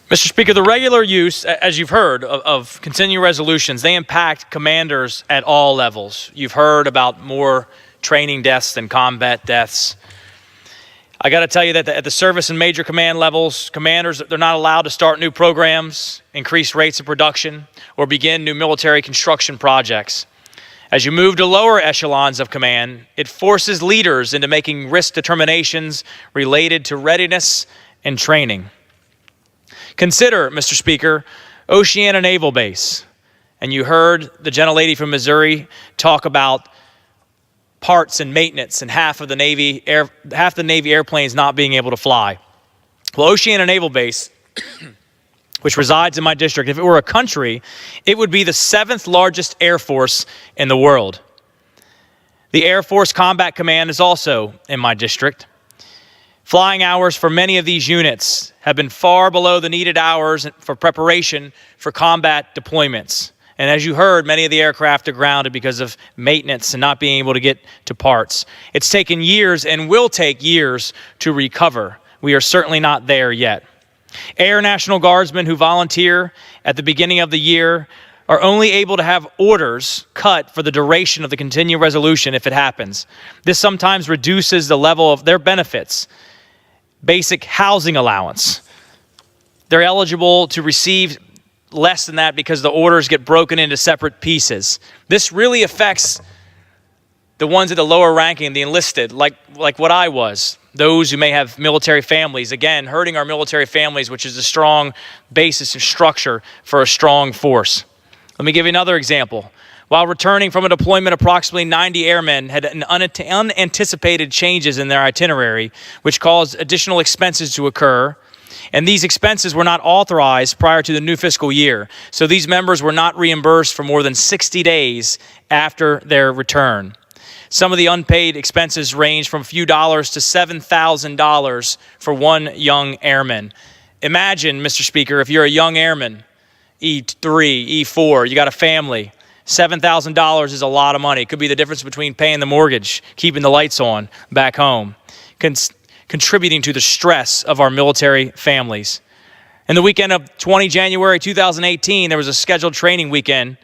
Mr. Speaker, the regular use, as you've heard, of continuing resolutions, they impact commanders at all levels. You've heard about more training deaths than combat deaths. I got to tell you that at the service and major command levels, commanders, they're not allowed to start new programs, increase rates of production, or begin new military construction projects. As you move to lower echelons of command, it forces leaders into making risk determinations related to readiness and training. Consider, Mr. Speaker, Oceana Naval Base. And you heard the gentlelady from Missouri talk about parts and maintenance and half the Navy airplanes not being able to fly. Well, Oceana Naval Base, which resides in my district, if it were a country, it would be the 7th largest air force in the world. The Air Force Combat Command is also in my district. Flying hours for many of these units have been far below the needed hours for preparation for combat deployments. And as you heard, many of the aircraft are grounded because of maintenance and not being able to get to parts. It's taken years and will take years to recover. We are certainly not there yet. Air National Guardsmen who volunteer at the beginning of the year are only able to have orders cut for the duration of the continuing resolution if it happens. This sometimes reduces the level of their benefits. Basic housing allowance. They're eligible to receive less than that because the orders get broken into separate pieces. This really affects the ones at the lower ranking, the enlisted, like what I was, those who may have military families, again, hurting our military families, which is a strong basis and structure for a strong force. Let me give you another example. While returning from a deployment, approximately 90 airmen had unanticipated changes in their itinerary, which caused additional expenses to occur. And these expenses were not authorized prior to the new fiscal year. So these members were not reimbursed for more than 60 days after their return. Some of the unpaid expenses range from a few dollars to $7,000 for one young airman. Imagine, Mr. Speaker, if you're a young airman, E3, E4, you got a family, $7,000 is a lot of money. It could be the difference between paying the mortgage, keeping the lights on back home, contributing to the stress of our military families. In the weekend of January 2018, there was a scheduled training weekend.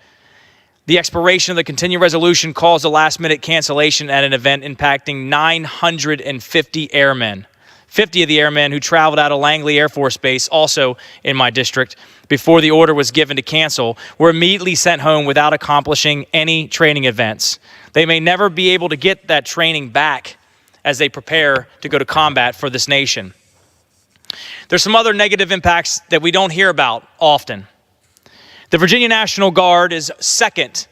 The expiration of the continuing resolution caused a last-minute cancellation at an event impacting 950 airmen. 50 of the airmen who traveled out of Langley Air Force Base, also in my district, before the order was given to cancel, were immediately sent home without accomplishing any training events. They may never be able to get that training back as they prepare to go to combat for this nation. There's some other negative impacts that we don't hear about often. The Virginia National Guard is second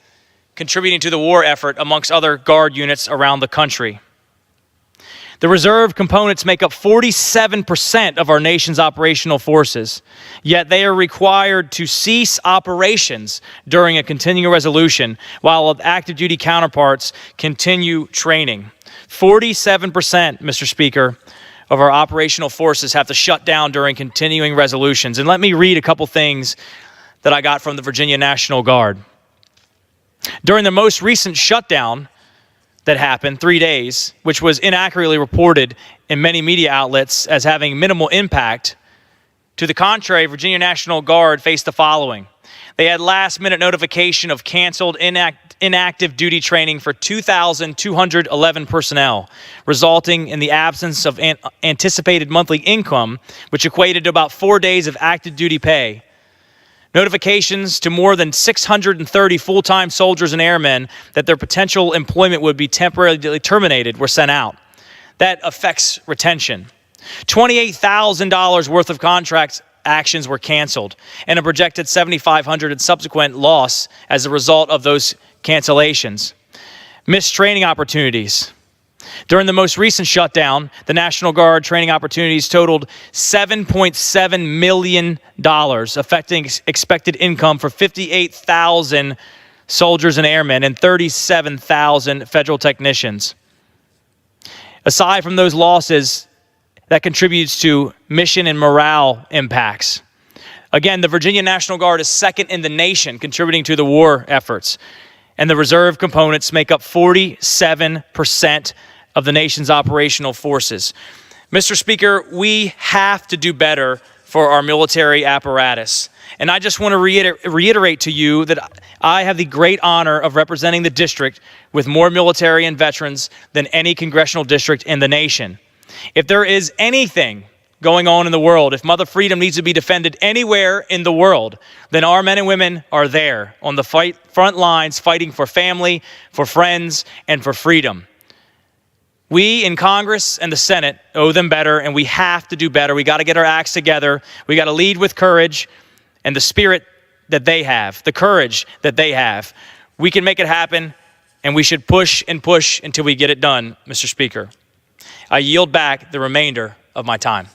contributing to the war effort amongst other Guard units around the country. The reserve components make up 47% of our nation's operational forces, yet they are required to cease operations during a continuing resolution while active duty counterparts continue training. 47%, Mr. Speaker, of our operational forces have to shut down during continuing resolutions. And let me read a couple things that I got from the Virginia National Guard. During the most recent shutdown that happened, 3 days, which was inaccurately reported in many media outlets as having minimal impact, to the contrary, Virginia National Guard faced the following. They had last-minute notification of canceled inactive duty training for 2,211 personnel, resulting in the absence of anticipated monthly income, which equated to about 4 days of active duty pay. Notifications to more than 630 full-time soldiers and airmen that their potential employment would be temporarily terminated were sent out. That affects retention. $28,000 worth of contract actions were canceled, and a projected $7,500 in subsequent loss as a result of those cancellations. Missed training opportunities. During the most recent shutdown, the National Guard training opportunities totaled $7.7 million, affecting expected income for 58,000 soldiers and airmen and 37,000 federal technicians. Aside from those losses, that contributes to mission and morale impacts. Again, the Virginia National Guard is second in the nation contributing to the war efforts, and the reserve components make up 47% of the nation's operational forces. Mr. Speaker, we have to do better for our military apparatus. And I just want to reiterate to you that I have the great honor of representing the district with more military and veterans than any congressional district in the nation. If there is anything going on in the world, if Mother Freedom needs to be defended anywhere in the world, then our men and women are there on the front lines fighting for family, for friends, and for freedom. We in Congress and the Senate owe them better, and we have to do better. We got to get our acts together. We got to lead with courage and the spirit that they have, the courage that they have. We can make it happen, and we should push and push until we get it done, Mr. Speaker. I yield back the remainder of my time.